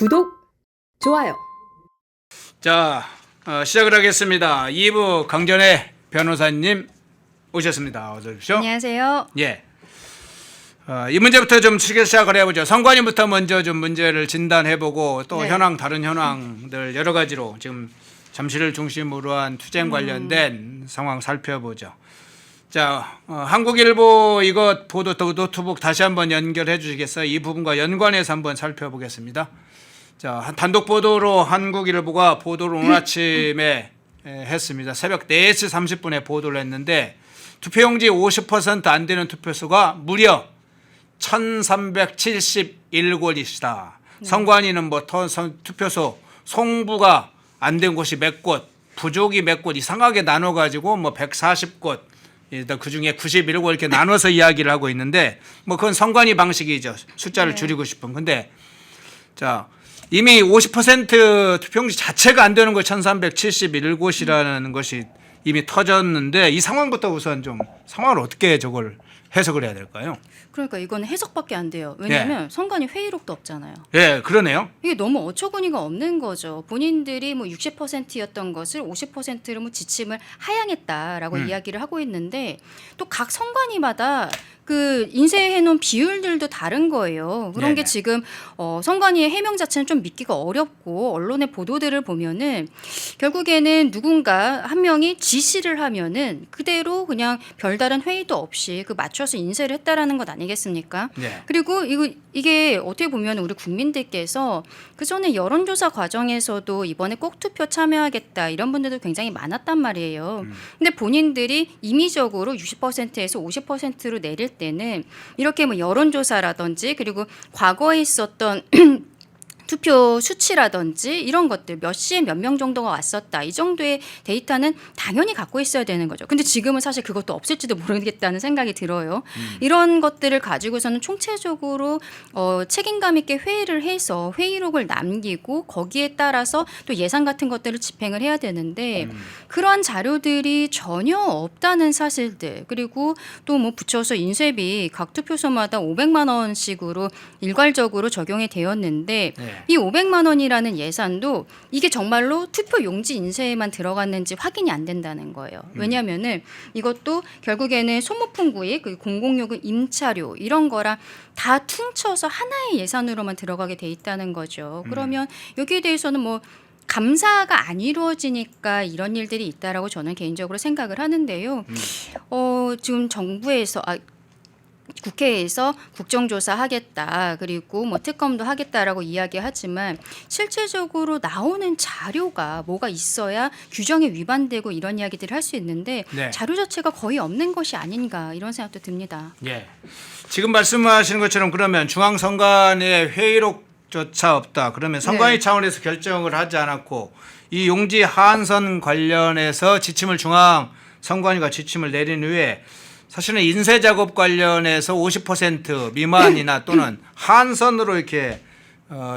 구독, 좋아요. 자, 시작을 하겠습니다. 2부 강전의 변호사님 오셨습니다. 어서 오십시오. 안녕하세요. 예. 이 문제부터 좀 시작을 해보죠. 선관위부터 먼저 좀 문제를 진단해보고 또 네. 다른 현황들 여러 가지로 지금 잠실을 중심으로 한 투쟁 관련된 상황 살펴보죠. 자, 한국일보 이것 보도 노트북 다시 한번 연결해 주시겠어요? 이 부분과 연관해서 한번 살펴보겠습니다. 자, 단독 보도로 한국일보가 보도를 오늘 아침에 했습니다. 새벽 4시 30분에 보도를 했는데 투표용지 50% 안 되는 투표수가 무려 1371곳이시다. 선관위는 투표소 송부가 안 된 곳이 몇 곳, 부족이 몇 곳 이상하게 나눠가지고 140곳, 그 중에 91곳 이렇게 나눠서 이야기를 하고 있는데 그건 선관위 방식이죠. 숫자를 줄이고 싶은. 근데 자, 이미 50% 투표용지 자체가 안 되는 거 1371곳이라는 것이 이미 터졌는데 이 상황부터 우선 좀 상황을 어떻게 저걸 해석을 해야 될까요? 그러니까 이건 해석밖에 안 돼요. 왜냐하면 선관위 회의록도 없잖아요. 예, 그러네요. 이게 너무 어처구니가 없는 거죠. 본인들이 60%였던 것을 50%로 지침을 하향했다라고 이야기를 하고 있는데 또 각 선관위마다 그 인쇄해놓은 비율들도 다른 거예요. 그런 네네. 게 지금 선관위의 해명 자체는 좀 믿기가 어렵고 언론의 보도들을 보면은 결국에는 누군가 한 명이 지시를 하면은 그대로 그냥 별다른 회의도 없이 그 맞춰서 인쇄를 했다라는 것 아니겠습니까? 네. 그리고 이게 어떻게 보면 우리 국민들께서 그 전에 여론조사 과정에서도 이번에 꼭 투표 참여하겠다 이런 분들도 굉장히 많았단 말이에요. 근데 본인들이 임의적으로 60%에서 50%로 내릴 때는 이렇게 여론조사라든지 그리고 과거에 있었던 투표 수치라든지 이런 것들 몇 시에 몇 명 정도가 왔었다 이 정도의 데이터는 당연히 갖고 있어야 되는 거죠. 근데 지금은 사실 그것도 없을지도 모르겠다는 생각이 들어요. 이런 것들을 가지고서는 총체적으로 책임감 있게 회의를 해서 회의록을 남기고 거기에 따라서 또 예산 같은 것들을 집행을 해야 되는데 그러한 자료들이 전혀 없다는 사실들 그리고 또 붙여서 인쇄비 각 투표소마다 500만 원씩으로 일괄적으로 적용이 되었는데 네. 이 500만 원이라는 예산도 이게 정말로 투표 용지 인쇄에만 들어갔는지 확인이 안 된다는 거예요. 왜냐하면은 이것도 결국에는 소모품 구입, 공공요금 임차료 이런 거랑 다 퉁쳐서 하나의 예산으로만 들어가게 돼 있다는 거죠. 그러면 여기에 대해서는 감사가 안 이루어지니까 이런 일들이 있다라고 저는 개인적으로 생각을 하는데요. 지금 정부에서 국회에서 국정조사 하겠다 그리고 특검도 하겠다라고 이야기하지만 실질적으로 나오는 자료가 뭐가 있어야 규정에 위반되고 이런 이야기들을 할 수 있는데 네. 자료 자체가 거의 없는 것이 아닌가 이런 생각도 듭니다. 예. 지금 말씀하시는 것처럼 그러면 중앙선관위의 회의록조차 없다. 그러면 선관위 네. 차원에서 결정을 하지 않았고 이 용지 하한선 관련해서 중앙선관위가 지침을 내린 후에 사실은 인쇄 작업 관련해서 50% 미만이나 또는 한선으로 이렇게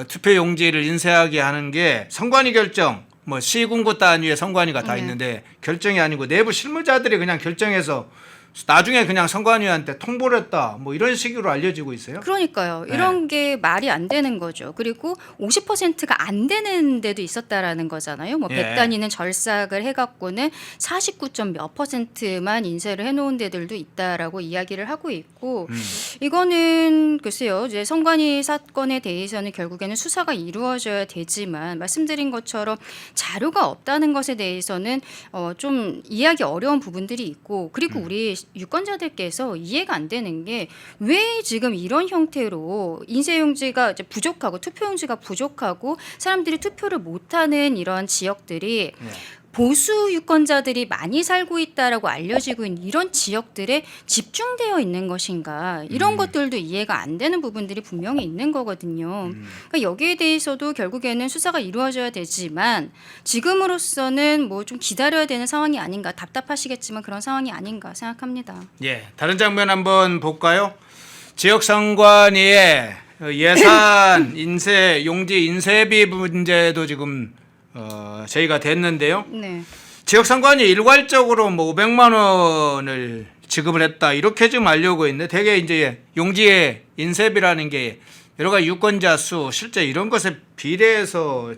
투표 용지를 인쇄하게 하는 게 선관위 결정, 시군구 단위의 선관위가 다 네. 있는데 결정이 아니고 내부 실무자들이 그냥 결정해서 나중에 그냥 선관위한테 통보를 했다. 이런 식으로 알려지고 있어요. 그러니까요. 네. 이런 게 말이 안 되는 거죠. 그리고 50%가 안 되는 데도 있었다라는 거잖아요. 예. 100단위는 절삭을 해갖고는 49점 몇 %만 인쇄를 해놓은 데들도 있다라고 이야기를 하고 있고 이거는 글쎄요. 이제 선관위 사건에 대해서는 결국에는 수사가 이루어져야 되지만 말씀드린 것처럼 자료가 없다는 것에 대해서는 좀 이해하기 어려운 부분들이 있고 그리고 우리 유권자들께서 이해가 안 되는 게 왜 지금 이런 형태로 인쇄용지가 이제 부족하고 투표용지가 부족하고 사람들이 투표를 못하는 이런 지역들이 네. 보수 유권자들이 많이 살고 있다라고 알려지고 있는 이런 지역들에 집중되어 있는 것인가 이런 것들도 이해가 안 되는 부분들이 분명히 있는 거거든요. 그러니까 여기에 대해서도 결국에는 수사가 이루어져야 되지만 지금으로서는 좀 기다려야 되는 상황이 아닌가 답답하시겠지만 그런 상황이 아닌가 생각합니다. 예, 다른 장면 한번 볼까요? 지역선관위의 예산 인쇄 용지 인쇄비 문제도 지금 저희가 됐는데요. 네. 지역선관위 일괄적으로 500만 원을 지급을 했다 이렇게 지금 알려고 있는데 대개 이제 용지의 인쇄비라는 게 여러 가지 유권자 수, 실제 이런 것에 비례해서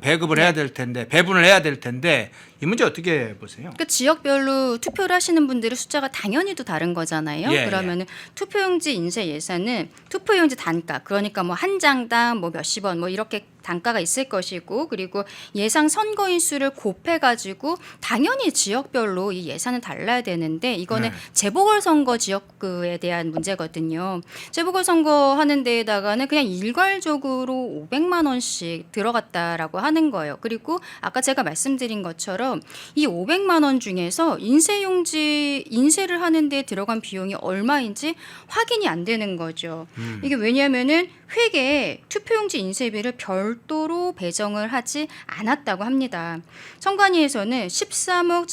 배급을 해야 될 텐데, 배분을 해야 될 텐데 이 문제 어떻게 보세요? 그 지역별로 투표를 하시는 분들의 숫자가 당연히 또 다른 거잖아요. 예, 그러면은 투표용지 인쇄 예산은 투표용지 단가, 그러니까 뭐 한 장당 뭐 몇십 원 뭐 이렇게 단가가 있을 것이고, 그리고 예상 선거인 수를 곱해가지고 당연히 지역별로 이 예산은 달라야 되는데, 이거는 재보궐선거 지역구에 대한 문제거든요. 재보궐선거 하는 데에다가는 그냥 일괄적으로 500만 원씩 들어갔다라고 하는 거예요. 그리고 아까 제가 말씀드린 것처럼 이 500만 원 중에서 인쇄용지 인쇄를 하는 데 들어간 비용이 얼마인지 확인이 안 되는 거죠. 이게 왜냐하면은 회계에 투표용지 인쇄비를 별도로 배정을 하지 않았다고 합니다. 선관위에서는 13억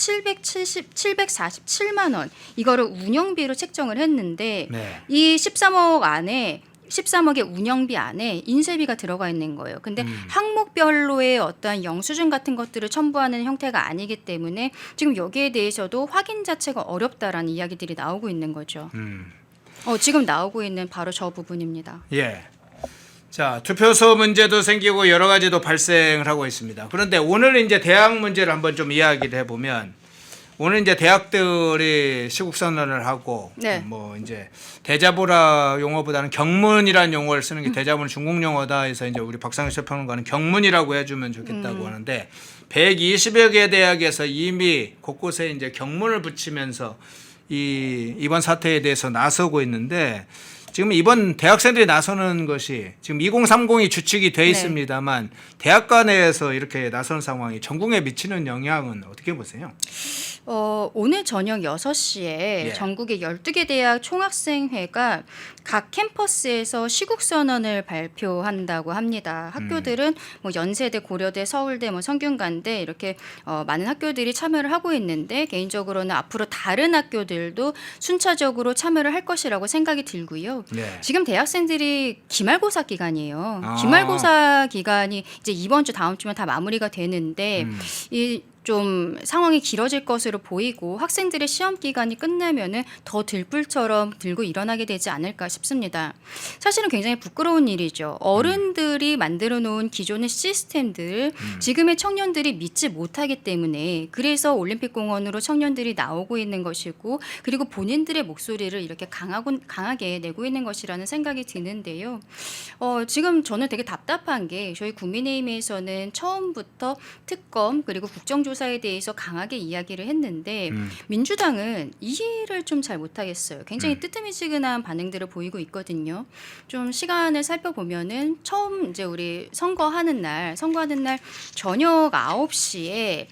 747만 원 이거를 운영비로 책정을 했는데 네. 이 13억의 운영비 안에 인쇄비가 들어가 있는 거예요. 근데 항목별로의 어떠한 영수증 같은 것들을 첨부하는 형태가 아니기 때문에 지금 여기에 대해서도 확인 자체가 어렵다라는 이야기들이 나오고 있는 거죠. 지금 나오고 있는 바로 저 부분입니다. 예. 자, 투표소 문제도 생기고 여러 가지도 발생을 하고 있습니다. 그런데 오늘 이제 대학 문제를 한번 좀 이야기를 해보면, 오늘 이제 대학들이 시국 선언을 하고 네. 뭐 이제 대자보라 용어보다는 경문이라는 용어를 쓰는 게, 대자보는 중국 용어다 해서 이제 우리 박상철 평론가는 경문이라고 해주면 좋겠다고 하는데, 120여 개 대학에서 이미 곳곳에 이제 경문을 붙이면서 이번 사태에 대해서 나서고 있는데, 지금 이번 대학생들이 나서는 것이 지금 2030이 주축이 돼 있습니다만 대학 간에서 이렇게 나서는 상황이 전국에 미치는 영향은 어떻게 보세요? 오늘 저녁 6시에 전국의 12개 대학 총학생회가 각 캠퍼스에서 시국선언을 발표한다고 합니다. 학교들은 뭐 연세대, 고려대, 서울대, 뭐 성균관대 이렇게 많은 학교들이 참여를 하고 있는데, 개인적으로는 앞으로 다른 학교들도 순차적으로 참여를 할 것이라고 생각이 들고요. 네. 지금 대학생들이 기말고사 기간이에요. 기말고사 기간이 이제 이번 주 다음 주면 다 마무리가 되는데 이 좀 상황이 길어질 것으로 보이고, 학생들의 시험 기간이 끝나면은 더 들불처럼 들고 일어나게 되지 않을까 싶습니다. 사실은 굉장히 부끄러운 일이죠. 어른들이 만들어 놓은 기존의 시스템들 지금의 청년들이 믿지 못하기 때문에, 그래서 올림픽공원으로 청년들이 나오고 있는 것이고, 그리고 본인들의 목소리를 이렇게 강하게 내고 있는 것이라는 생각이 드는데요. 지금 저는 되게 답답한 게, 저희 국민의힘에서는 처음부터 특검 그리고 국정조사에 대해서 강하게 이야기를 했는데 민주당은 이해를 좀 잘 못하겠어요. 굉장히 뜨뜨미지근한 반응들을 보이고 있거든요. 좀 시간을 살펴보면은 처음 이제 우리 선거하는 날 저녁 9시에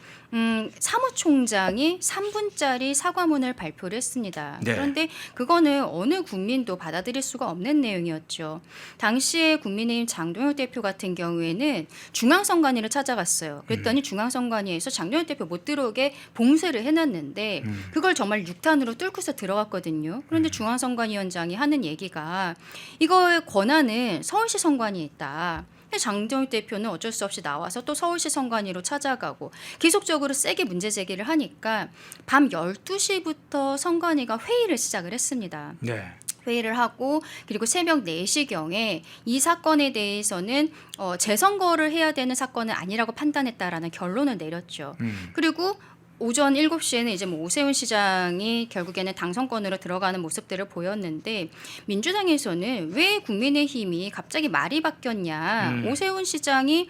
사무총장이 3분짜리 사과문을 발표를 했습니다. 네. 그런데 그거는 어느 국민도 받아들일 수가 없는 내용이었죠. 당시에 국민의힘 장동혁 대표 같은 경우에는 중앙선관위를 찾아갔어요. 그랬더니 중앙선관위에서 장동혁 대표 못 들어오게 봉쇄를 해놨는데 그걸 정말 6탄으로 뚫고서 들어갔거든요. 그런데 중앙선관위원장이 하는 얘기가, 이거의 권한은 서울시 선관위에 있다. 장동혁 대표는 어쩔 수 없이 나와서 또 서울시 선관위로 찾아가고 계속적으로 세게 문제 제기를 하니까 밤 12시부터 선관위가 회의를 시작을 했습니다. 네. 회의를 하고, 그리고 새벽 4시경에 이 사건에 대해서는 재선거를 해야 되는 사건은 아니라고 판단했다라는 결론을 내렸죠. 그리고 오전 7시에는 이제 뭐 오세훈 시장이 결국에는 당선권으로 들어가는 모습들을 보였는데, 민주당에서는 왜 국민의힘이 갑자기 말이 바뀌었냐, 오세훈 시장이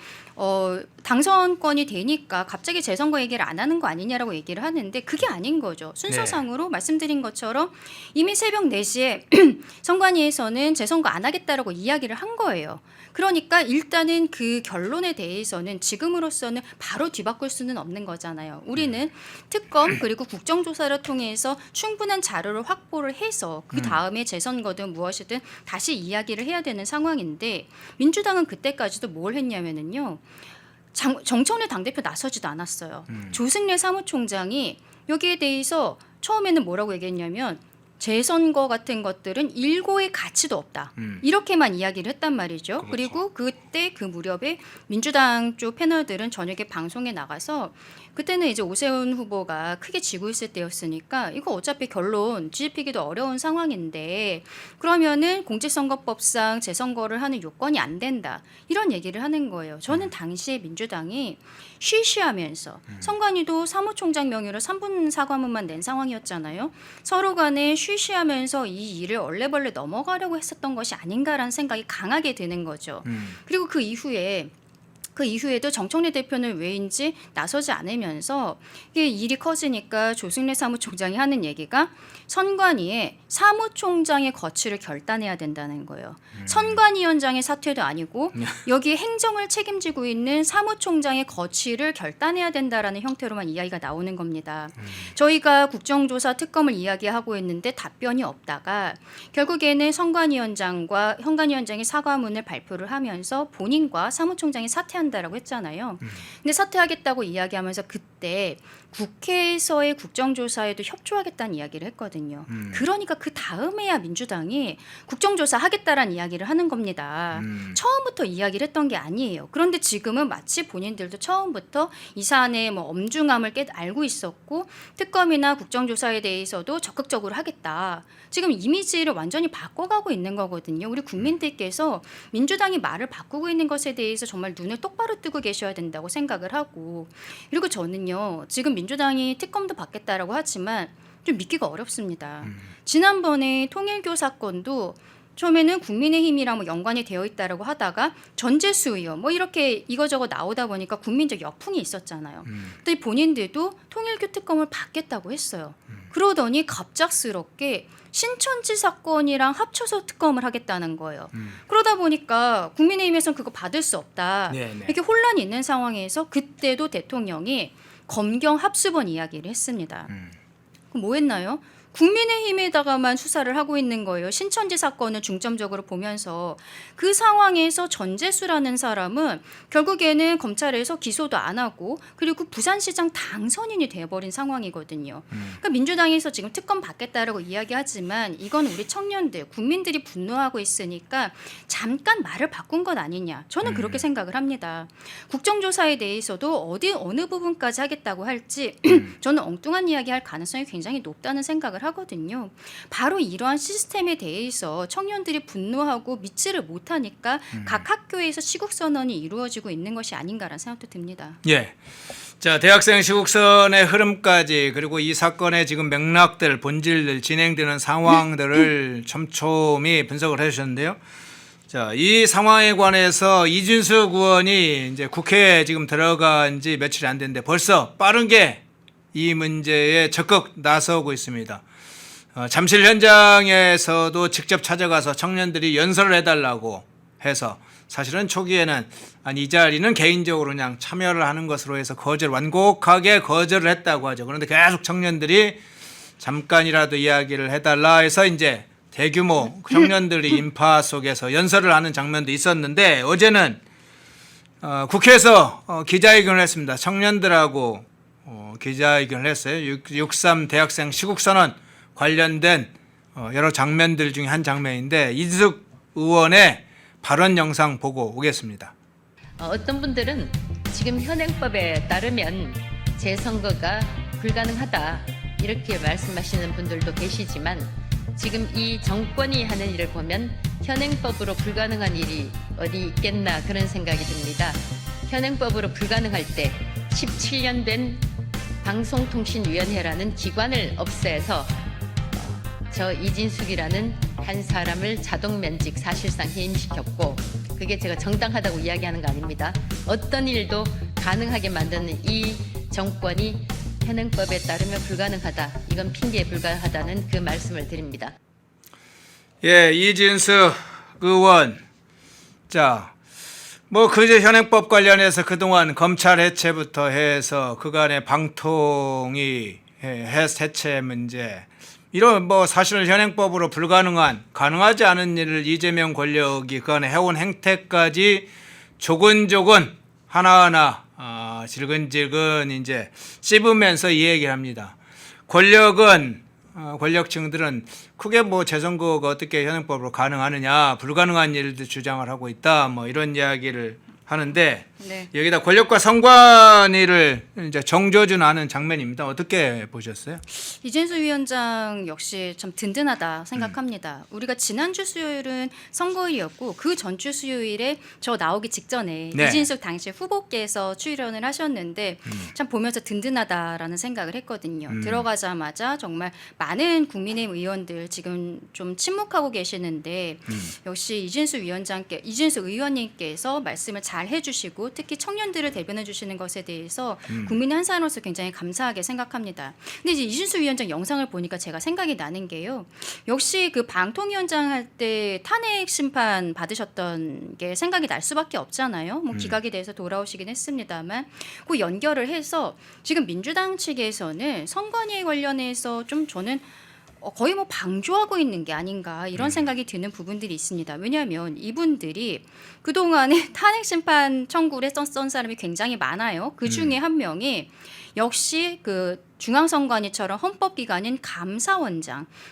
당선권이 되니까 갑자기 재선거 얘기를 안 하는 거 아니냐라고 얘기를 하는데, 그게 아닌 거죠. 순서상으로 말씀드린 것처럼 이미 새벽 4시에 선관위에서는 재선거 안 하겠다라고 이야기를 한 거예요. 그러니까 일단은 그 결론에 대해서는 지금으로서는 바로 뒤바꿀 수는 없는 거잖아요. 우리는 특검 그리고 국정조사를 통해서 충분한 자료를 확보를 해서 그 다음에 재선거든 무엇이든 다시 이야기를 해야 되는 상황인데, 민주당은 그때까지도 뭘 했냐면은요, 정청래 당대표 나서지도 않았어요. 조승래 사무총장이 여기에 대해서 처음에는 뭐라고 얘기했냐면, 재선거 같은 것들은 일고의 가치도 없다. 이렇게만 이야기를 했단 말이죠. 그렇죠. 그리고 그때 그 무렵에 민주당 쪽 패널들은 저녁에 방송에 나가서 그때는 이제 오세훈 후보가 크게 지고 있을 때였으니까 이거 어차피 결론 뒤집히기도 어려운 상황인데 그러면은 공직선거법상 재선거를 하는 요건이 안 된다. 이런 얘기를 하는 거예요. 저는 당시에 민주당이 쉬쉬하면서 선관위도 사무총장 명의로 3분 사과문만 낸 상황이었잖아요. 서로 간에 쉬쉬하면서 이 일을 얼레벌레 넘어가려고 했었던 것이 아닌가라는 생각이 강하게 드는 거죠. 그리고 그 이후에도 정청래 대표는 왜인지 나서지 않으면서 이게 일이 커지니까 조승래 사무총장이 하는 얘기가 선관위에 사무총장의 거취를 결단해야 된다는 거예요. 선관위원장의 사퇴도 아니고 여기 행정을 책임지고 있는 사무총장의 거취를 결단해야 된다라는 형태로만 이야기가 나오는 겁니다. 저희가 국정조사 특검을 이야기하고 있는데 답변이 없다가 결국에는 현관위원장이 사과문을 발표를 하면서 본인과 사무총장이 사퇴한다라고 했잖아요. 근데 사퇴하겠다고 이야기하면서 그때 국회에서의 국정조사에도 협조하겠다는 이야기를 했거든요. 그러니까 그 다음에야 민주당이 국정조사 하겠다라는 이야기를 하는 겁니다. 처음부터 이야기를 했던 게 아니에요. 그런데 지금은 마치 본인들도 처음부터 이 사안의 뭐 엄중함을 알고 있었고 특검이나 국정조사에 대해서도 적극적으로 하겠다. 지금 이미지를 완전히 바꿔가고 있는 거거든요. 우리 국민들께서 민주당이 말을 바꾸고 있는 것에 대해서 정말 눈을 똑바로 뜨고 계셔야 된다고 생각을 하고 그리고 저는요. 지금 민주당이 특검도 받겠다라고 하지만 좀 믿기가 어렵습니다. 지난번에 통일교 사건도 처음에는 국민의힘이랑 뭐 연관이 되어 있다라고 하다가 전재수 의원 뭐 이렇게 이거저거 나오다 보니까 국민적 역풍이 있었잖아요. 근데 본인들도 통일교 특검을 받겠다고 했어요. 그러더니 갑작스럽게 신천지 사건이랑 합쳐서 특검을 하겠다는 거예요. 그러다 보니까 국민의힘에서는 그거 받을 수 없다. 네네. 이렇게 혼란이 있는 상황에서 그때도 대통령이 검경 합수본 이야기를 했습니다. 그럼 뭐 했나요? 국민의힘에다가만 수사를 하고 있는 거예요. 신천지 사건을 중점적으로 보면서 그 상황에서 전재수라는 사람은 결국에는 검찰에서 기소도 안 하고 그리고 부산시장 당선인이 돼버린 상황이거든요. 그러니까 민주당에서 지금 특검 받겠다라고 이야기하지만 이건 우리 청년들, 국민들이 분노하고 있으니까 잠깐 말을 바꾼 것 아니냐. 저는 그렇게 생각을 합니다. 국정조사에 대해서도 어느 부분까지 하겠다고 할지 저는 엉뚱한 이야기할 가능성이 굉장히 높다는 생각을 하거든요. 바로 이러한 시스템에 대해서 청년들이 분노하고 믿지를 못하니까 각 학교에서 시국선언이 이루어지고 있는 것이 아닌가라는 생각도 듭니다. 예. 자, 대학생 시국선의 흐름까지 그리고 이 사건의 지금 맥락들, 본질들, 진행되는 상황들을 촘촘히 분석을 해주셨는데요. 자, 이 상황에 관해서 이준석 의원이 이제 국회에 지금 들어간 지 며칠이 안 됐는데 벌써 빠르게 이 문제에 적극 나서고 있습니다. 잠실 현장에서도 직접 찾아가서 청년들이 연설을 해달라고 해서 사실은 초기에는 이 자리는 개인적으로 그냥 참여를 하는 것으로 해서 완곡하게 거절을 했다고 하죠. 그런데 계속 청년들이 잠깐이라도 이야기를 해달라 해서 이제 대규모 청년들이 인파 속에서 연설을 하는 장면도 있었는데 어제는 국회에서 기자회견을 했습니다. 청년들하고 기자회견을 했어요. 63 대학생 시국선언 관련된 여러 장면들 중에 한 장면인데 이준석 의원의 발언 영상 보고 오겠습니다. 어떤 분들은 지금 현행법에 따르면 재선거가 불가능하다 이렇게 말씀하시는 분들도 계시지만 지금 이 정권이 하는 일을 보면 현행법으로 불가능한 일이 어디 있겠나 그런 생각이 듭니다. 현행법으로 불가능할 때 17년 된 방송통신위원회라는 기관을 없애서 저 이진숙이라는 한 사람을 자동 면직 사실상 해임시켰고 그게 제가 정당하다고 이야기하는 거 아닙니다. 어떤 일도 가능하게 만드는 이 정권이 현행법에 따르면 불가능하다. 이건 핑계에 불과하다는 그 말씀을 드립니다. 예, 이진숙 의원. 자, 그제 현행법 관련해서 그동안 검찰 해체부터 해서 그간의 방통위 해체 문제 이런 사실은 현행법으로 가능하지 않은 일을 이재명 권력이 그간에 해온 행태까지 조근조근 하나하나 질근질근 이제 씹으면서 이 얘기를 합니다. 권력은 권력층들은 크게 뭐 재선거가 어떻게 현행법으로 가능하느냐, 불가능한 일들 주장을 하고 있다, 뭐 이런 이야기를 하는데 네. 여기다 권력과 선관위를 이제 정조준하는 장면입니다. 어떻게 보셨어요? 이진수 위원장 역시 참 든든하다 생각합니다. 우리가 지난주 수요일은 선거일이었고 그 전주 수요일에 저 나오기 직전에 네. 이진수 당시 후보께서 출연을 하셨는데 참 보면서 든든하다라는 생각을 했거든요. 들어가자마자 정말 많은 국민의힘 의원들 지금 좀 침묵하고 계시는데 역시 이진수 의원님께서 말씀을 잘 해주시고 특히 청년들을 대변해 주시는 것에 대해서 국민의 한 사람으로서 굉장히 감사하게 생각합니다. 근데 이제 이준수 위원장 영상을 보니까 제가 생각이 나는 게요. 역시 그 방통위원장 할 때 탄핵 심판 받으셨던 게 생각이 날 수밖에 없잖아요. 뭐 기각이 돼서 돌아오시긴 했습니다만 그 연결을 해서 지금 민주당 측에서는 선관위에 관련해서 좀 저는 거의 뭐 방조하고 있는 게 아닌가 이런 생각이 드는 부분들이 있습니다. 왜냐하면 이분들이 그동안에 탄핵 심판 청구를 했던 사람이 굉장히 많아요. 그 중에 한 명이 역시 그 중앙선관위처럼 헌법기관인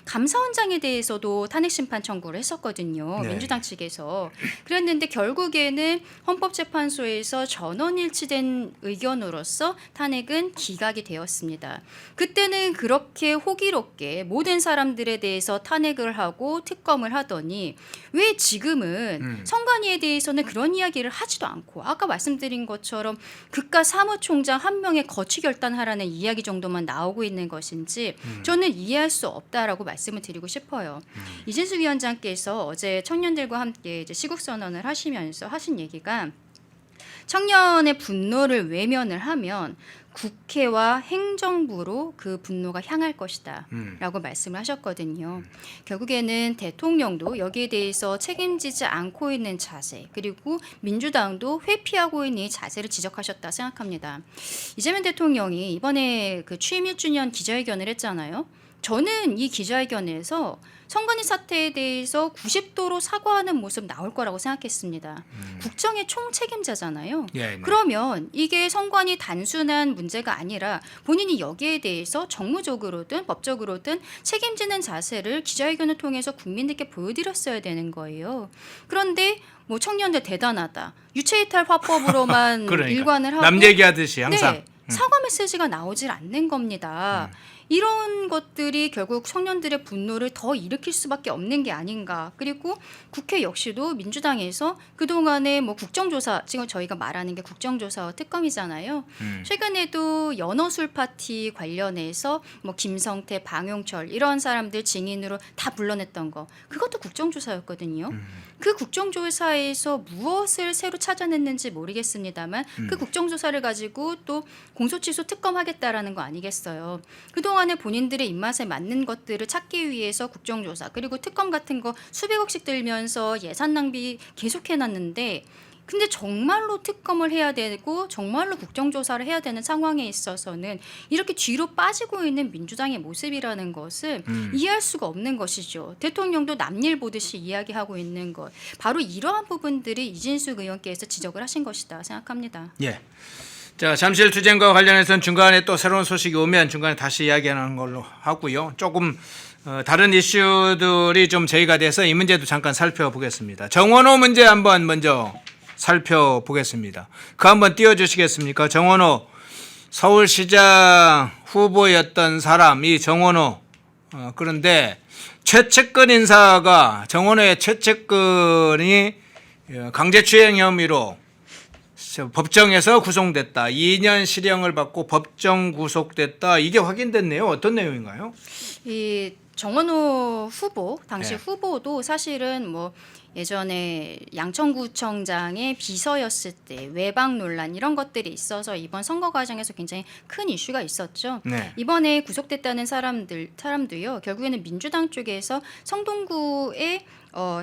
감사원장에 대해서도 탄핵심판 청구를 했었거든요. 네. 민주당 측에서. 그랬는데 결국에는 헌법재판소에서 전원일치된 의견으로서 탄핵은 기각이 되었습니다. 그때는 그렇게 호기롭게 모든 사람들에 대해서 탄핵을 하고 특검을 하더니 왜 지금은 선관위에 대해서는 그런 이야기를 하지도 않고 아까 말씀드린 것처럼 그가 사무총장 한 명의 거취 결단하라는 이야기 정도만 나오고 있는 것인지 저는 이해할 수 없다라고 말씀을 드리고 싶어요. 이진수 위원장께서 어제 청년들과 함께 이제 시국 선언을 하시면서 하신 얘기가 청년의 분노를 외면을 하면 국회와 행정부로 그 분노가 향할 것이다 라고 말씀을 하셨거든요. 결국에는 대통령도 여기에 대해서 책임지지 않고 있는 자세 그리고 민주당도 회피하고 있는 이 자세를 지적하셨다 생각합니다. 이재명 대통령이 이번에 그 취임 1주년 기자회견을 했잖아요. 저는 이 기자회견에서 선관위 사태에 대해서 90도로 사과하는 모습 나올 거라고 생각했습니다. 국정의 총책임자잖아요. 예, 네. 그러면 이게 선관위 단순한 문제가 아니라 본인이 여기에 대해서 정무적으로든 법적으로든 책임지는 자세를 기자회견을 통해서 국민들께 보여드렸어야 되는 거예요. 그런데 뭐 청년들 대단하다. 유체이탈 화법으로만 그러니까. 일관을 하고 남 얘기하듯이 항상. 네, 사과 메시지가 나오질 않는 겁니다. 이런 것들이 결국 청년들의 분노를 더 일으킬 수밖에 없는 게 아닌가. 그리고 국회 역시도 민주당에서 그동안에 뭐 국정조사, 지금 저희가 말하는 게 국정조사와 특검이잖아요. 최근에도 연어술 파티 관련해서 뭐 김성태, 방용철 이런 사람들 증인으로 다 불러냈던 거. 그것도 국정조사였거든요. 그 국정조사에서 무엇을 새로 찾아냈는지 모르겠습니다만 그 국정조사를 가지고 또 공소취소 특검하겠다라는 거 아니겠어요. 그동안에 본인들의 입맛에 맞는 것들을 찾기 위해서 국정조사 그리고 특검 같은 거 수백억씩 들면서 예산 낭비 계속 해놨는데 근데 정말로 특검을 해야 되고 정말로 국정조사를 해야 되는 상황에 있어서는 이렇게 뒤로 빠지고 있는 민주당의 모습이라는 것을 이해할 수가 없는 것이죠. 대통령도 남일 보듯이 이야기하고 있는 것. 바로 이러한 부분들이 이진수 의원께서 지적을 하신 것이다 생각합니다. 예. 자, 잠실 투쟁과 관련해서는 중간에 또 새로운 소식이 오면 중간에 다시 이야기하는 걸로 하고요. 조금 다른 이슈들이 좀 제기가 돼서 이 문제도 잠깐 살펴보겠습니다. 정원호 문제 한번 먼저 살펴보겠습니다. 그 한번 띄워주시겠습니까? 정원호 서울시장 후보였던 사람이 정원호 그런데 최측근 인사가 정원호의 최측근이 강제추행 혐의로 법정에서 구속됐다. 2년 실형을 받고 법정 구속됐다. 이게 확인됐네요. 어떤 내용인가요? 이 정원호 후보 당시 네. 후보도 사실은 뭐 예전에 양천구청장의 비서였을 때 외박 논란 이런 것들이 있어서 이번 선거 과정에서 굉장히 큰 이슈가 있었죠. 네. 이번에 구속됐다는 사람도요. 결국에는 민주당 쪽에서 성동구의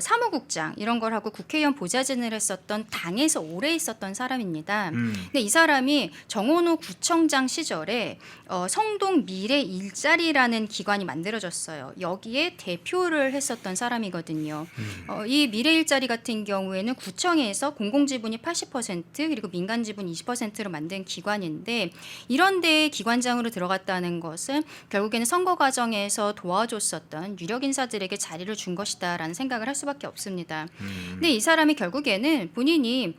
사무국장 이런 걸 하고 국회의원 보좌진을 했었던 당에서 오래 있었던 사람입니다. 근데 이 사람이 정원호 구청장 시절에 성동 미래 일자리라는 기관이 만들어졌어요. 여기에 대표를 했었던 사람이거든요. 이 미래 일자리 같은 경우에는 구청에서 공공지분이 80% 그리고 민간지분 20%로 만든 기관인데 이런 데 기관장으로 들어갔다는 것은 결국에는 선거 과정에서 도와줬었던 유력 인사들에게 자리를 준 것이다라는 생각을 할 수밖에 없습니다. 근데 이 사람이 결국에는 본인이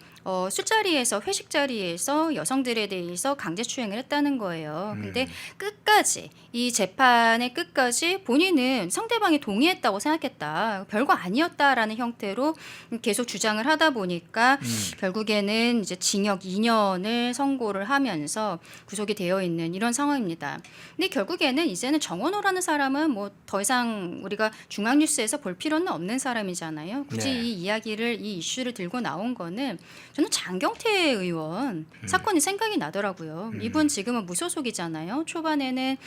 술자리에서 회식 자리에서 여성들에 대해서 강제추행을 했다는 거예요. 근데 끝까지 이 재판의 끝까지 본인은 상대방이 동의했다고 생각했다. 별거 아니었다라는 형태로 계속 주장을 하다 보니까 결국에는 이제 징역 2년을 선고를 하면서 구속이 되어 있는 이런 상황입니다. 근데 결국에는 이제는 정원호라는 사람은 뭐 더 이상 우리가 중앙뉴스에서 볼 필요는 없는 사람이잖아요. 굳이 네. 이 이야기를 이 이슈를 들고 나온 거는 저는 장경태 의원 사건이 생각이 나더라고요. 이분 지금은 무소속이잖아요. 초반에는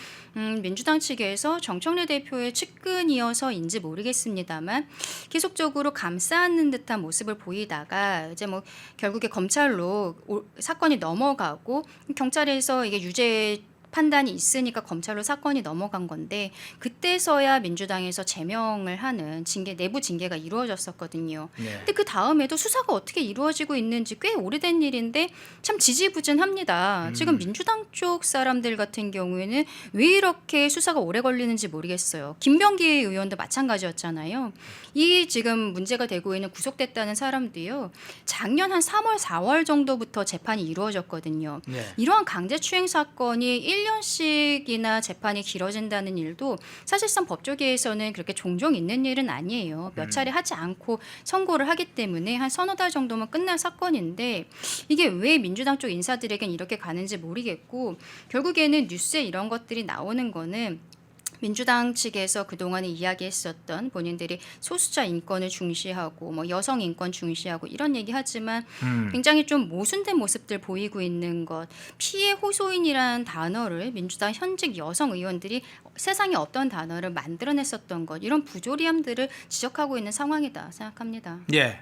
민주당 측에서 정청래 대표의 측근이어서인지 모르겠습니다만 계속적으로 감싸는 듯한 모습을 보이다가 이제 뭐 결국에 검찰로 사건이 넘어가고 경찰에서 이게 유죄 판단이 있으니까 검찰로 사건이 넘어간 건데 그때서야 민주당에서 제명을 하는 징계 내부 징계가 이루어졌었거든요. 네. 근데 그 다음에도 수사가 어떻게 이루어지고 있는지 꽤 오래된 일인데 참 지지부진합니다. 지금 민주당 쪽 사람들 같은 경우에는 왜 이렇게 수사가 오래 걸리는지 모르겠어요. 김병기 의원도 마찬가지였잖아요. 이 지금 문제가 되고 있는 구속됐다는 사람도요. 작년 한 3월, 4월 정도부터 재판이 이루어졌거든요. 네. 이러한 강제추행 사건이 1년씩이나 재판이 길어진다는 일도 사실상 법조계에서는 그렇게 종종 있는 일은 아니에요. 몇 차례 하지 않고 선고를 하기 때문에 한 서너 달 정도면 끝날 사건인데 이게 왜 민주당 쪽 인사들에겐 이렇게 가는지 모르겠고 결국에는 뉴스에 이런 것들이 나오는 거는 민주당 측에서 그동안에 이야기했었던 본인들이 소수자 인권을 중시하고 뭐 여성 인권 중시하고 이런 얘기하지만 굉장히 좀 모순된 모습들 보이고 있는 것 피해 호소인이라는 단어를 민주당 현직 여성 의원들이 세상에 없던 단어를 만들어냈었던 것 이런 부조리함들을 지적하고 있는 상황이다 생각합니다. 예.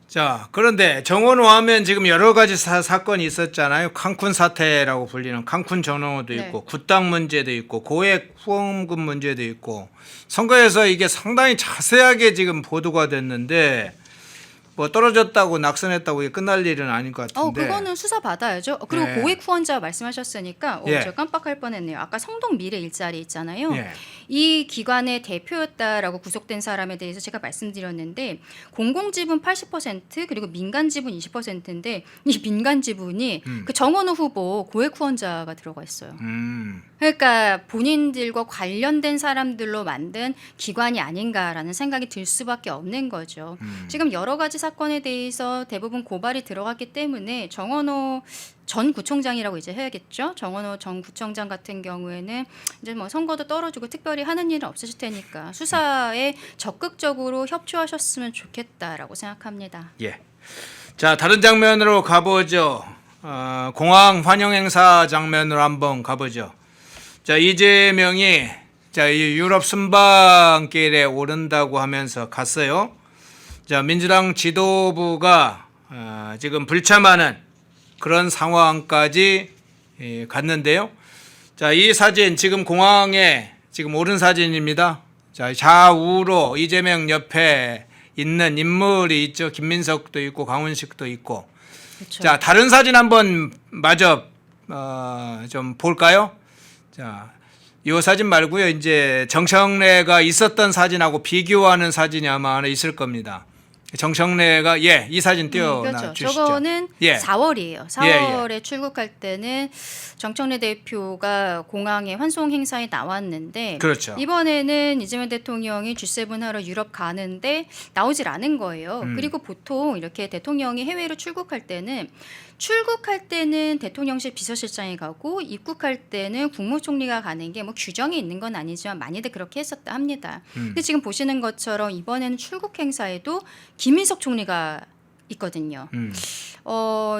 자, 그런데 정원호 하면 지금 여러 가지 사건이 있었잖아요. 칸쿤 사태라고 불리는 칸쿤 전원호도 네. 있고 굿당 문제도 있고 고액 후원금 문제도 있고 선거에서 이게 상당히 자세하게 지금 보도가 됐는데 뭐 떨어졌다고 낙선했다고 이게 끝날 일은 아닌 것 같은데. 그거는 수사 받아야죠. 그리고 네. 고액 후원자 말씀하셨으니까 예. 저 깜빡할 뻔했네요. 아까 성동 미래 일자리 있잖아요. 예. 이 기관의 대표였다라고 구속된 사람에 대해서 제가 말씀드렸는데 공공지분 80% 그리고 민간지분 20%인데 이 민간지분이 그 정원호 후보 고액 후원자가 들어가 있어요. 그러니까 본인들과 관련된 사람들로 만든 기관이 아닌가라는 생각이 들 수밖에 없는 거죠. 지금 여러 가지 사건에 대해서 대부분 고발이 들어갔기 때문에 정원호 전 구청장이라고 이제 해야겠죠. 정원호 전 구청장 같은 경우에는 이제 뭐 선거도 떨어지고 특별히 하는 일은 없으실 테니까 수사에 적극적으로 협조하셨으면 좋겠다라고 생각합니다. 예. 자, 다른 장면으로 가보죠. 공항 환영 행사 장면으로 한번 가보죠. 자, 이재명이 자, 이 유럽 순방길에 오른다고 하면서 갔어요. 자, 민주당 지도부가 지금 불참하는 그런 상황까지 갔는데요. 자, 이 사진 지금 공항에 지금 오른 사진입니다. 자, 좌우로 이재명 옆에 있는 인물이 있죠. 김민석도 있고 강훈식도 있고. 그렇죠. 자, 다른 사진 한번 마저 좀 볼까요? 자, 이 사진 말고요. 이제 정청래가 있었던 사진하고 비교하는 사진이 아마 하나 있을 겁니다. 정청래가 이 사진 띄워놔 그렇죠. 주시죠. 저거는 예. 4월이에요. 4월에 출국할 때는 정청래 대표가 공항에 환송 행사에 나왔는데 그렇죠. 이번에는 이재명 대통령이 G7 하러 유럽 가는데 나오질 않은 거예요. 그리고 보통 이렇게 대통령이 해외로 출국할 때는 대통령실 비서실장이 가고 입국할 때는 국무총리가 가는 게 뭐 규정이 있는 건 아니지만 많이들 그렇게 했었다 합니다. 근데 지금 보시는 것처럼 이번에는 출국 행사에도 김민석 총리가 있거든요.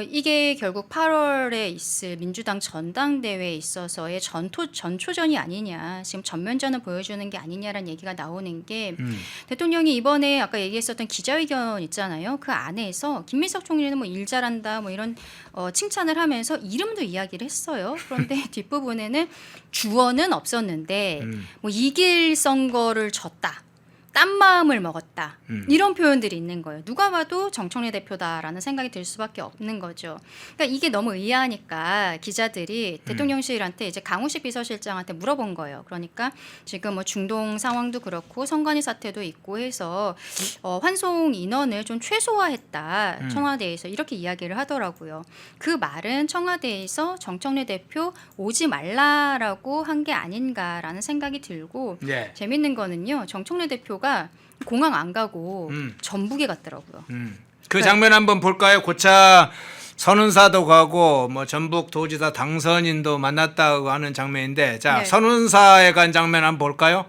이게 결국 8월에 있을 민주당 전당대회에 있어서의 전초전이 아니냐, 지금 전면전을 보여주는 게 아니냐라는 얘기가 나오는 게 대통령이 이번에 아까 얘기했었던 기자회견 있잖아요. 그 안에서 김민석 총리는 뭐 일 잘한다 뭐 이런 칭찬을 하면서 이름도 이야기를 했어요. 그런데 뒷부분에는 주어는 없었는데 뭐 이길 선거를 졌다. 딴 마음을 먹었다. 이런 표현들이 있는 거예요. 누가 봐도 정청래 대표다라는 생각이 들 수밖에 없는 거죠. 그러니까 이게 너무 의아하니까 기자들이 대통령실한테 이제 강우식 비서실장한테 물어본 거예요. 그러니까 지금 뭐 중동 상황도 그렇고 선관위 사태도 있고 해서 환송 인원을 좀 최소화했다. 청와대에서 이렇게 이야기를 하더라고요. 그 말은 청와대에서 정청래 대표 오지 말라라고 한 게 아닌가라는 생각이 들고 예. 재밌는 거는요. 정청래 대표가 공항 안 가고 전북에 갔더라고요. 그 장면 한번 볼까요? 고차 선운사도 가고 뭐 전북 도지사 당선인도 만났다고 하는 장면인데 자 네. 선운사에 간 장면 한번 볼까요?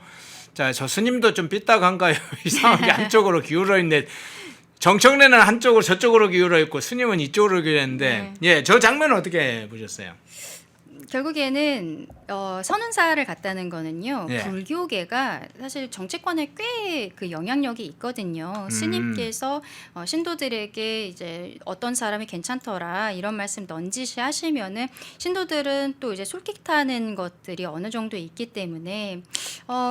자 저 스님도 좀 삐딱한가요? 이상하게 한쪽으로 기울어 있네. 정청래는 한쪽으로 저쪽으로 기울어 있고 스님은 이쪽으로 기울어 있는데 예, 저 장면 어떻게 보셨어요? 결국에는 선운사를 갔다는 거는요. 예. 불교계가 사실 정치권에 꽤 그 영향력이 있거든요. 스님께서 신도들에게 이제 어떤 사람이 괜찮더라 이런 말씀 넌지시 하시면은 신도들은 또 이제 솔깃하는 것들이 어느 정도 있기 때문에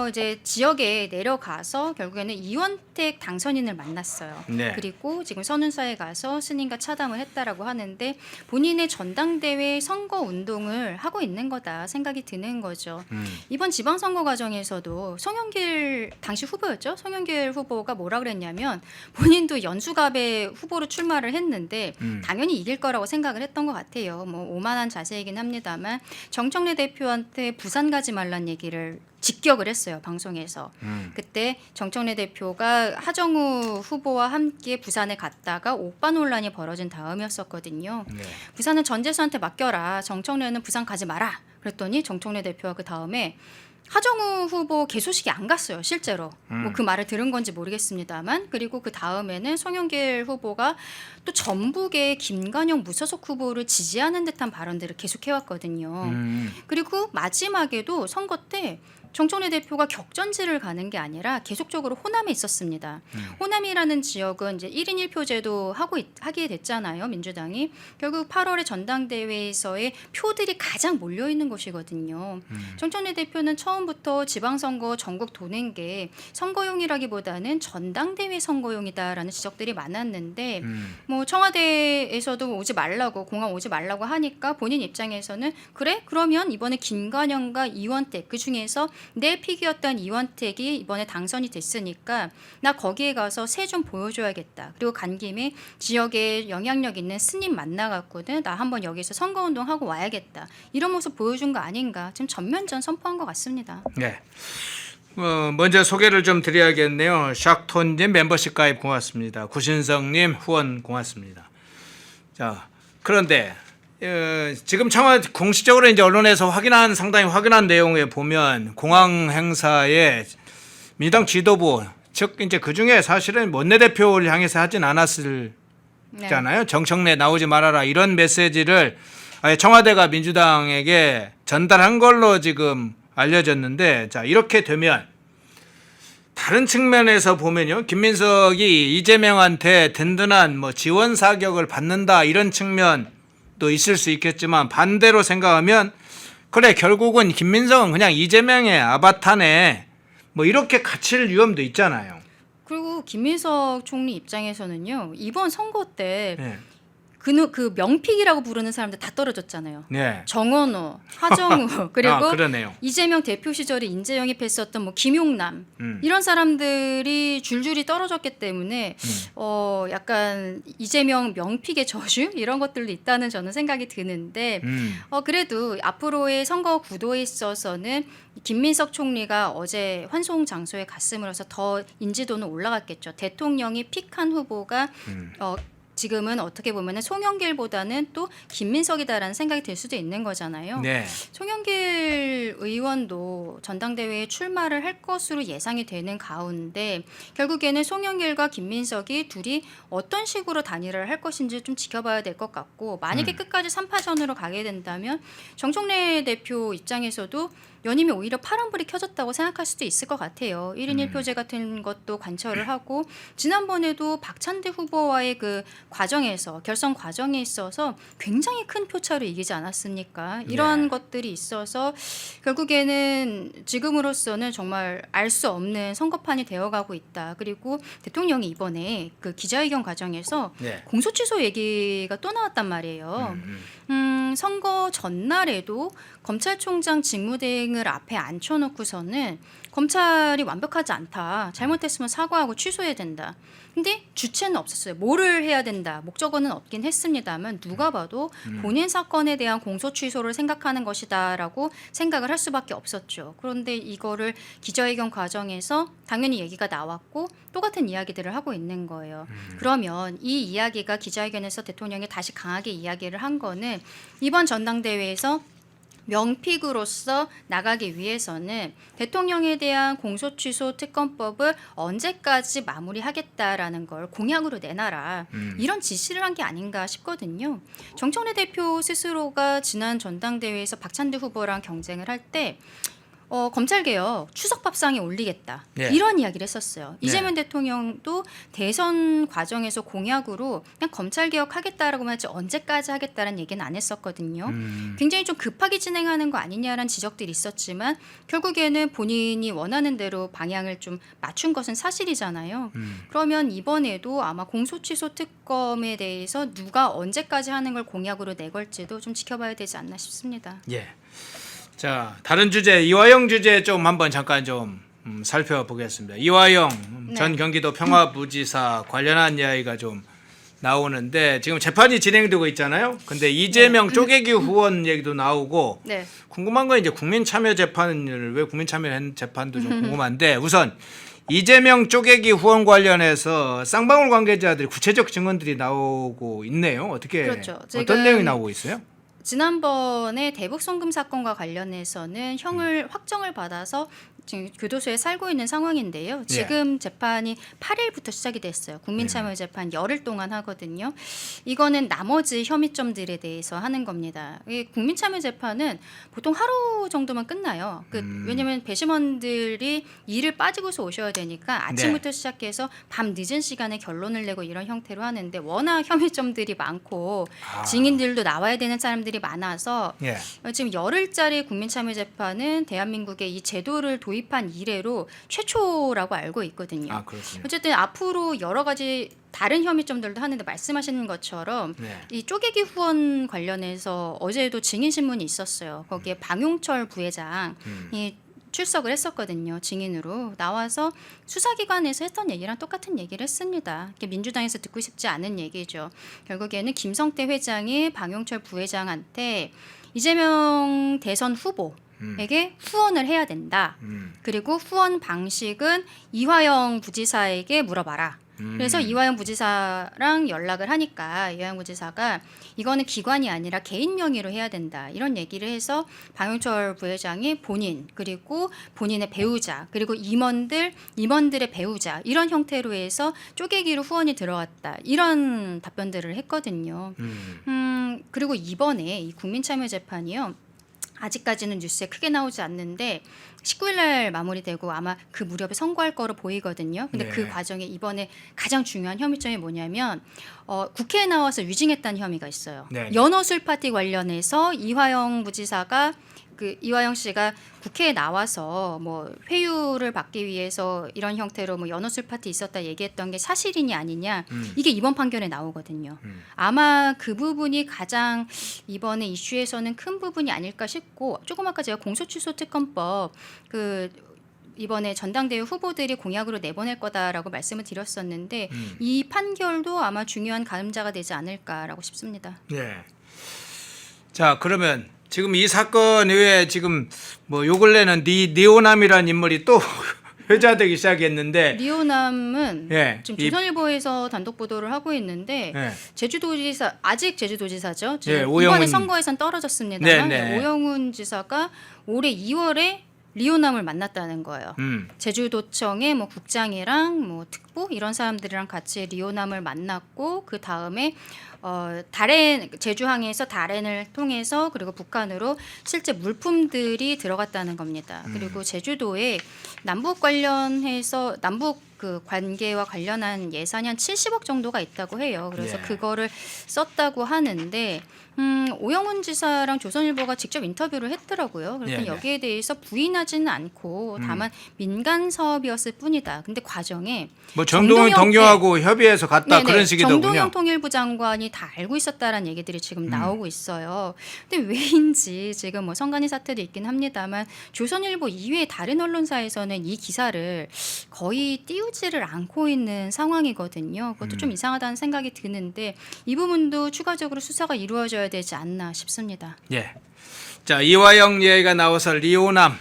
이제 지역에 내려가서 결국에는 이원택 당선인을 만났어요. 네. 그리고 지금 선운사에 가서 스님과 차담을 했다라고 하는데 본인의 전당대회 선거 운동을 하고 있는 거다 생각이 드는 거죠. 이번 지방선거 과정에서도 송영길 당시 후보였죠. 송영길 후보가 뭐라 그랬냐면 본인도 연수갑에 후보로 출마를 했는데 당연히 이길 거라고 생각을 했던 것 같아요. 뭐 오만한 자세이긴 합니다만 정청래 대표한테 부산 가지 말란 얘기를 직격을 했어요. 방송에서. 그때 정청래 대표가 하정우 후보와 함께 부산에 갔다가 옥바 논란이 벌어진 다음이었었거든요. 네. 부산은 전재수한테 맡겨라. 정청래는 부산 가지 마라. 그랬더니 정청래 대표가 그 다음에 하정우 후보 개소식이 안 갔어요. 실제로. 뭐 그 말을 들은 건지 모르겠습니다만. 그리고 그 다음에는 송영길 후보가 또 전북의 김관영 무소속 후보를 지지하는 듯한 발언들을 계속해왔거든요. 그리고 마지막에도 선거 때 정청래 대표가 격전지를 가는 게 아니라 계속적으로 호남에 있었습니다. 호남이라는 지역은 이제 1인 1표제도 하게 됐잖아요. 민주당이. 결국 8월에 전당대회에서의 표들이 가장 몰려있는 곳이거든요. 정청래 대표는 처음부터 지방선거 전국 도는 게 선거용이라기보다는 전당대회 선거용이다라는 지적들이 많았는데 뭐 청와대에서도 오지 말라고 공항 오지 말라고 하니까 본인 입장에서는 그래? 그러면 이번에 김관영과 이원택 그중에서 내 픽이었던 이원택이 이번에 당선이 됐으니까 나 거기에 가서 새 좀 보여줘야겠다. 그리고 간 김에 지역에 영향력 있는 스님 만나갖고는 나 한번 여기서 선거운동하고 와야겠다. 이런 모습 보여준 거 아닌가. 지금 전면전 선포한 것 같습니다. 네. 먼저 소개를 좀 드려야겠네요. 샥톤님 멤버십 가입 고맙습니다. 구신성님 후원 고맙습니다. 자, 그런데 지금 청와대 공식적으로 이제 언론에서 상당히 확인한 내용에 보면 공항 행사에 민주당 지도부 즉 이제 그 중에 사실은 원내대표를 향해서 하진 않았을 잖아요. 정청래 나오지 말아라 이런 메시지를 아예 청와대가 민주당에게 전달한 걸로 지금 알려졌는데 자 이렇게 되면 다른 측면에서 보면요 김민석이 이재명한테 든든한 뭐 지원 사격을 받는다 이런 측면도 있을 수 있겠지만 반대로 생각하면 그래 결국은 김민석은 그냥 이재명의 아바타네 뭐 이렇게 갇힐 위험도 있잖아요. 그리고 김민석 총리 입장에서는요 이번 선거 때 네. 그 명픽이라고 부르는 사람들 다 떨어졌잖아요. 네. 정원호, 하정우 그리고 그러네요. 이재명 대표 시절에 인재 영입했었던 뭐 김용남 이런 사람들이 줄줄이 떨어졌기 때문에 약간 이재명 명픽의 저주 이런 것들도 있다는 저는 생각이 드는데 그래도 앞으로의 선거 구도에 있어서는 김민석 총리가 어제 환송 장소에 갔음으로써 더 인지도는 올라갔겠죠. 대통령이 픽한 후보가 지금은 어떻게 보면 송영길보다는 또 김민석이다라는 생각이 들 수도 있는 거잖아요. 네. 송영길 의원도 전당대회에 출마를 할 것으로 예상이 되는 가운데 결국에는 송영길과 김민석이 둘이 어떤 식으로 단일화를 할 것인지 좀 지켜봐야 될 것 같고 만약에 끝까지 3파전으로 가게 된다면 정청래 대표 입장에서도 연임이 오히려 파란불이 켜졌다고 생각할 수도 있을 것 같아요. 1인 1표제 같은 것도 관철을 하고 지난번에도 박찬대 후보와의 그 과정에서 결선 과정에 있어서 굉장히 큰 표차로 이기지 않았습니까? 이런 네. 것들이 있어서 결국에는 지금으로서는 정말 알 수 없는 선거판이 되어가고 있다. 그리고 대통령이 이번에 그 기자회견 과정에서 네. 공소 취소 얘기가 또 나왔단 말이에요. 선거 전날에도 검찰총장 직무대행을 앞에 앉혀놓고서는 검찰이 완벽하지 않다. 잘못했으면 사과하고 취소해야 된다. 근데 주체는 없었어요. 뭐를 해야 된다. 목적어는 없긴 했습니다만 누가 봐도 본인 사건에 대한 공소 취소를 생각하는 것이다라고 생각을 할 수밖에 없었죠. 그런데 이거를 기자회견 과정에서 당연히 얘기가 나왔고 똑같은 이야기들을 하고 있는 거예요. 그러면 이 이야기가 기자회견에서 대통령이 다시 강하게 이야기를 한 거는 이번 전당대회에서 명픽으로서 나가기 위해서는 대통령에 대한 공소취소 특검법을 언제까지 마무리하겠다라는 걸 공약으로 내놔라. 이런 지시를 한 게 아닌가 싶거든요. 정청래 대표 스스로가 지난 전당대회에서 박찬대 후보랑 경쟁을 할 때 검찰개혁 추석밥상에 올리겠다. 네. 이런 이야기를 했었어요. 네. 이재명 대통령도 대선 과정에서 공약으로 그냥 검찰개혁 하겠다라고 하지 언제까지 하겠다라는 얘기는 안 했었거든요. 굉장히 좀 급하게 진행하는 거 아니냐라는 지적들이 있었지만 결국에는 본인이 원하는 대로 방향을 좀 맞춘 것은 사실이잖아요. 그러면 이번에도 아마 공소취소 특검에 대해서 누가 언제까지 하는 걸 공약으로 내걸지도 좀 지켜봐야 되지 않나 싶습니다. 예. 자, 다른 주제 이화영 주제 좀 한번 잠깐 좀 살펴보겠습니다. 이화영 네. 전 경기도 평화부지사 관련한 이야기가 좀 나오는데 지금 재판이 진행되고 있잖아요. 근데 이재명 쪼개기 후원 얘기도 나오고 네. 궁금한 건 이제 국민참여재판을 왜 국민참여 재판도 좀 궁금한데 우선 이재명 쪼개기 후원 관련해서 쌍방울 관계자들이 구체적 증언들이 나오고 있네요. 어떻게 그렇죠. 어떤 지금 내용이 나오고 있어요? 지난번에 대북 송금 사건과 관련해서는 형을 확정을 받아서 지금 교도소에 살고 있는 상황인데요. 지금 재판이 8일부터 시작이 됐어요. 국민참여재판 열흘 동안 하거든요. 이거는 나머지 혐의점들에 대해서 하는 겁니다. 이 국민참여재판은 보통 하루 정도만 끝나요. 왜냐하면 배심원들이 일을 빠지고서 오셔야 되니까 아침부터 시작해서 밤 늦은 시간에 결론을 내고 이런 형태로 하는데 워낙 혐의점들이 많고 증인들도 나와야 되는 사람들이 많아서 예. 지금 열흘짜리 국민참여재판은 대한민국에 이 제도를 도입한 이래로 최초라고 알고 있거든요. 아, 그렇군요. 어쨌든 앞으로 여러 가지 다른 혐의점들도 하는데 말씀하시는 것처럼 네. 이 쪼개기 후원 관련해서 어제도 증인 신문이 있었어요. 거기에 방용철 부회장이 출석을 했었거든요. 증인으로 나와서 수사기관에서 했던 얘기랑 똑같은 얘기를 했습니다. 민주당에서 듣고 싶지 않은 얘기죠. 결국에는 김성태 회장이 방용철 부회장한테 이재명 대선 후보에게 후원을 해야 된다. 그리고 후원 방식은 이화영 부지사에게 물어봐라. 그래서 이화영 부지사랑 연락을 하니까 이화영 부지사가 이거는 기관이 아니라 개인 명의로 해야 된다. 이런 얘기를 해서 방용철 부회장이 본인 그리고 본인의 배우자 그리고 임원들의 배우자 이런 형태로 해서 쪼개기로 후원이 들어갔다. 이런 답변들을 했거든요. 그리고 이번에 이 국민참여재판이요. 아직까지는 뉴스에 크게 나오지 않는데 19일 날 마무리되고 아마 그 무렵에 선고할 거로 보이거든요. 근데 그 과정에 이번에 가장 중요한 혐의점이 뭐냐면 국회에 나와서 위증했다는 혐의가 있어요. 연어술 파티 관련해서 이화영 부지사가 이화영 씨가 국회에 나와서 뭐 회유를 받기 위해서 이런 형태로 뭐 연어술 파티 있었다 얘기했던 게 사실이냐 아니냐 이게 이번 판결에 나오거든요. 아마 그 부분이 가장 이번에 이슈에서는 큰 부분이 아닐까 싶고 조금 아까 제가 공소취소 특검법 이번에 전당대회 후보들이 공약으로 내보낼 거다라고 말씀을 드렸었는데 이 판결도 아마 중요한 가름자가 되지 않을까라고 싶습니다. 네. 자, 그러면 지금 이 사건 이후에 지금 뭐 요 근래는 니오남이라는 인물이 또 회자되기 시작했는데 리오남은 지금 이- 조선일보에서 단독 보도를 하고 있는데 제주도지사 아직 제주도지사죠. 네, 이번에 오영훈. 선거에선 떨어졌습니다만 네. 오영훈 지사가 올해 2월에 리오남을 만났다는 거예요. 제주도청의 뭐 국장이랑 뭐 특보 이런 사람들이랑 같이 리오남을 만났고 그 다음에 제주항에서 다렌을 통해서 그리고 북한으로 실제 물품들이 들어갔다는 겁니다. 그리고 제주도에 남북 관련해서 남북 그 관계와 관련한 예산이 한 70억 정도가 있다고 해요. 그래서 예. 그거를 썼다고 하는데 오영훈 지사랑 조선일보가 직접 인터뷰를 했더라고요. 그랬더니 예, 네. 여기에 대해서 부인하지는 않고 다만 민간 사업이었을 뿐이다. 근데 과정에 뭐 정동영 동경하고 네. 협의해서 갔다 네네. 그런 식이더군요. 정동영 통일부 장관이 다 알고 있었다라는 얘기들이 지금 나오고 있어요. 근데 왜인지 지금 뭐 성간이 사태도 있긴 합니다만 조선일보 이외의 다른 언론사에서는 이 기사를 거의 띄우지를 않고 있는 상황이거든요. 그것도 좀 이상하다는 생각이 드는데 이 부분도 추가적으로 수사가 이루어져야 되지 않나 싶습니다. 예. 자, 이화영 얘기가 나와서 리오남,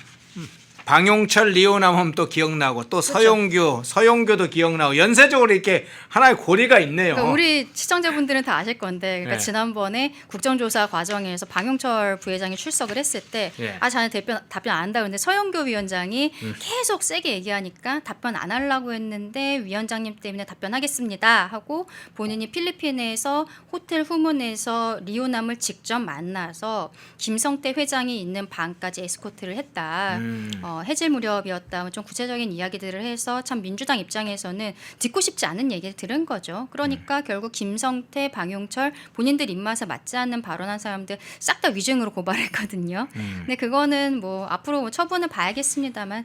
방용철 리오남 하면 또 기억나고 또 서용교도 기억나고 연쇄적으로 이렇게 하나의 고리가 있네요. 그러니까 우리 시청자분들은 다 아실 건데 그러니까 네. 지난번에 국정조사 과정에서 방용철 부회장이 출석을 했을 때 예. 자네 답변 안 한다. 근데 서영교 위원장이 계속 세게 얘기하니까 답변 안 하려고 했는데 위원장님 때문에 답변하겠습니다 하고 본인이 필리핀에서 호텔 후문에서 리오남을 직접 만나서 김성태 회장이 있는 방까지 에스코트를 했다. 해질 무렵이었다. 좀 구체적인 이야기들을 해서 참 민주당 입장에서는 듣고 싶지 않은 얘기를 들은 거죠. 그러니까 결국 김성태, 방용철 본인들 입맛에 맞지 않는 발언한 사람들 싹 다 위증으로 고발했거든요. 근데 그거는 뭐 앞으로 뭐 처분을 봐야겠습니다만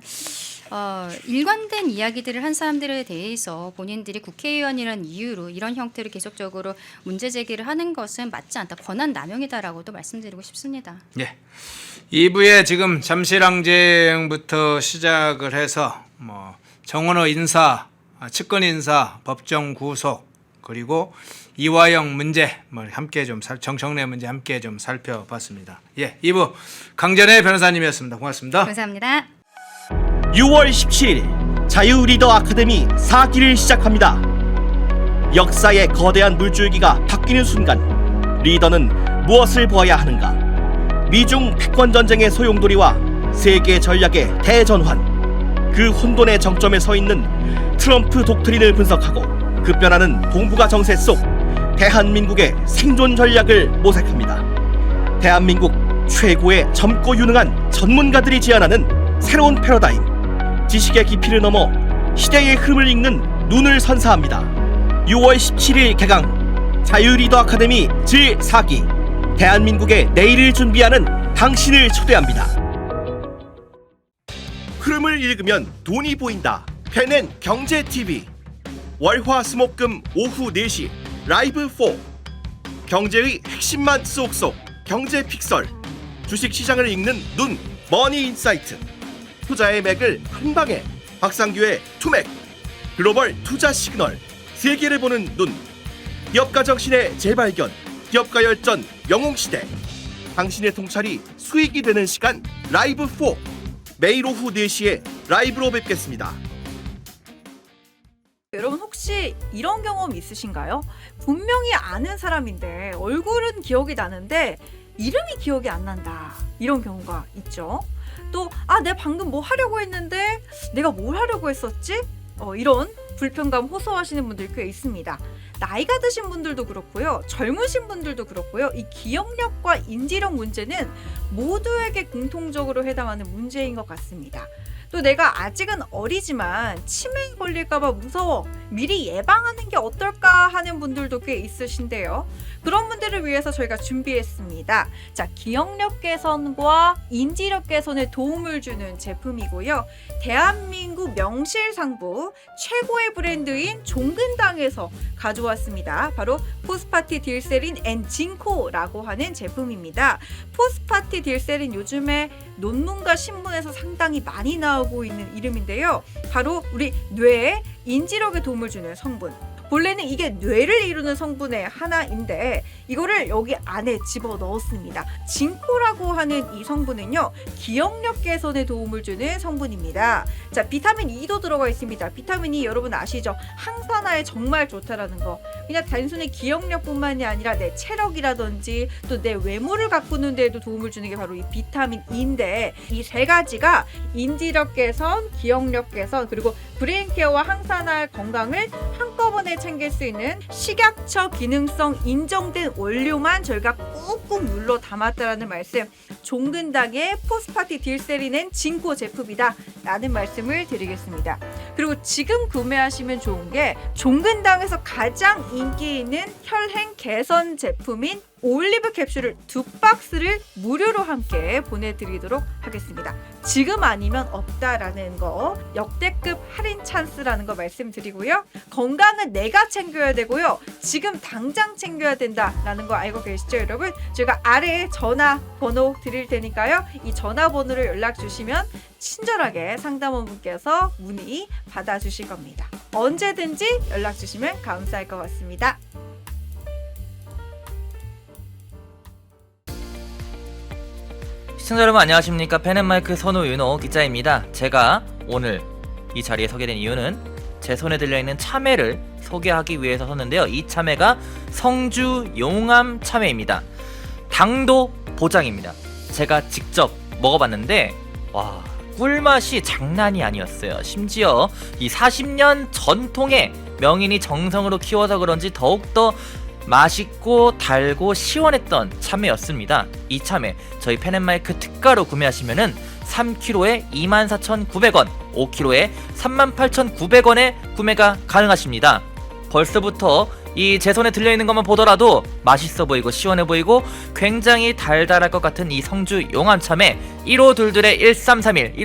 일관된 이야기들을 한 사람들에 대해서 본인들이 국회의원이라는 이유로 이런 형태로 계속적으로 문제 제기를 하는 것은 맞지 않다. 권한 남용이다라고도 말씀드리고 싶습니다. 예. 2부에 지금 잠실항쟁부터 시작을 해서 뭐 정원호 인사, 측근 인사, 법정 구속 그리고 이화영 문제 뭐 함께 좀 정청래 문제 함께 좀 살펴봤습니다. 예, 2부 강전의 변호사님이었습니다. 고맙습니다. 감사합니다. 6월 17일 자유리더 아카데미 4기를 시작합니다. 역사의 거대한 물줄기가 바뀌는 순간 리더는 무엇을 보아야 하는가? 미중 패권전쟁의 소용돌이와 세계 전략의 대전환, 그 혼돈의 정점에 서 있는 트럼프 독트린을 분석하고 급변하는 동북아 정세 속 대한민국의 생존 전략을 모색합니다. 대한민국 최고의 젊고 유능한 전문가들이 제안하는 새로운 패러다임, 지식의 깊이를 넘어 시대의 흐름을 읽는 눈을 선사합니다. 6월 17일 개강 자유리더 아카데미 제4기 대한민국의 내일을 준비하는 당신을 초대합니다. 흐름을 읽으면 돈이 보인다. 펜앤 경제TV 월화수목금 오후 4시 라이브 4 경제의 핵심만 쏙쏙 경제픽설 주식시장을 읽는 눈 머니인사이트 투자의 맥을 한방에 박상규의 투맥 글로벌 투자 시그널 세계를 보는 눈 기업가 정신의 재발견 기업가 열전 영웅시대 당신의 통찰이 수익이 되는 시간 라이브 4 매일 오후 4시에 라이브로 뵙겠습니다. 여러분 혹시 이런 경험 있으신가요? 분명히 아는 사람인데 얼굴은 기억이 나는데 이름이 기억이 안 난다. 이런 경우가 있죠. 또 내가 방금 뭐 하려고 했는데 내가 뭘 하려고 했었지? 이런 불편감 호소하시는 분들 꽤 있습니다. 나이가 드신 분들도 그렇고요. 젊으신 분들도 그렇고요. 이 기억력과 인지력 문제는 모두에게 공통적으로 해당하는 문제인 것 같습니다. 또 내가 아직은 어리지만 치매에 걸릴까봐 무서워 미리 예방하는 게 어떨까 하는 분들도 꽤 있으신데요. 그런 분들을 위해서 저희가 준비했습니다. 자, 기억력 개선과 인지력 개선에 도움을 주는 제품이고요. 대한민국 명실상부 최고의 브랜드인 종근당에서 가져왔습니다. 바로 포스파티 딜세린 앤 징코라고 하는 제품입니다. 포스파티 딜세린 요즘에 논문과 신문에서 상당히 많이 나오고 있는 이름인데요. 바로 우리 뇌에 인지력에 도움을 주는 성분. 본래는 이게 뇌를 이루는 성분의 하나인데 이거를 여기 안에 집어 넣었습니다. 징코라고 하는 이 성분은요, 기억력 개선에 도움을 주는 성분입니다. 자, 비타민 E도 들어가 있습니다. 비타민 E 여러분 아시죠? 항산화에 정말 좋다라는 거. 그냥 단순히 기억력뿐만이 아니라 내 체력이라든지 또 내 외모를 가꾸는 데에도 도움을 주는 게 바로 이 비타민 E인데 이 세 가지가 인지력 개선, 기억력 개선, 그리고 브레인 케어와 항산화 건강을 한꺼번에 챙길 수 있는 식약처 기능성 인정된 원료만 저희가 꾹꾹 눌러 담았다라는 말씀, 종근당의 포스파티 딜세린엔 진코 제품이다 라는 말씀을 드리겠습니다. 그리고 지금 구매하시면 좋은 게 종근당에서 가장 인기 있는 혈행 개선 제품인 올리브 캡슐을 2박스를 무료로 함께 보내드리도록 하겠습니다. 지금 아니면 없다라는 거, 역대급 할인 찬스라는 거 말씀드리고요. 건강은 내가 챙겨야 되고요. 지금 당장 챙겨야 된다라는 거 알고 계시죠, 여러분? 제가 아래에 전화번호 드릴 테니까요. 이 전화번호로 연락 주시면 친절하게 상담원분께서 문의 받아주실 겁니다. 언제든지 연락 주시면 감사할 것 같습니다. 시청자 여러분 안녕하십니까. 펜앤마이크 선우윤호 기자입니다. 제가 오늘 이 자리에 서게 된 이유는 제 손에 들려있는 참외를 소개하기 위해서 섰는데요. 이 참외가 성주 용암 참외입니다. 당도 보장입니다. 제가 직접 먹어봤는데 와, 꿀맛이 장난이 아니었어요. 심지어 이 40년 전통의 명인이 정성으로 키워서 그런지 더욱더 맛있고 달고 시원했던 참외였습니다. 이 참외 저희 펜앤마이크 특가로 구매하시면은 3kg에 24,900원, 5kg에 38,900원에 구매가 가능하십니다. 벌써부터 이 제 손에 들려있는 것만 보더라도 맛있어 보이고 시원해 보이고 굉장히 달달할 것 같은 이 성주 용암 참외 1522-1331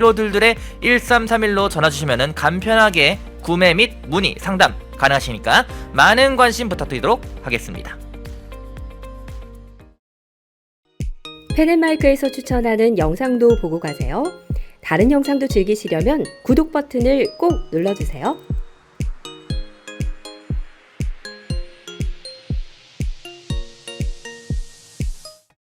1522-1331로 전화주시면은 간편하게 구매 및 문의 상담 가능하시니까 많은 관심 부탁드리도록 하겠습니다. 펜앤마이크에서 추천하는 영상도 보고 가세요. 다른 영상도 즐기시려면 구독 버튼을 꼭 눌러주세요.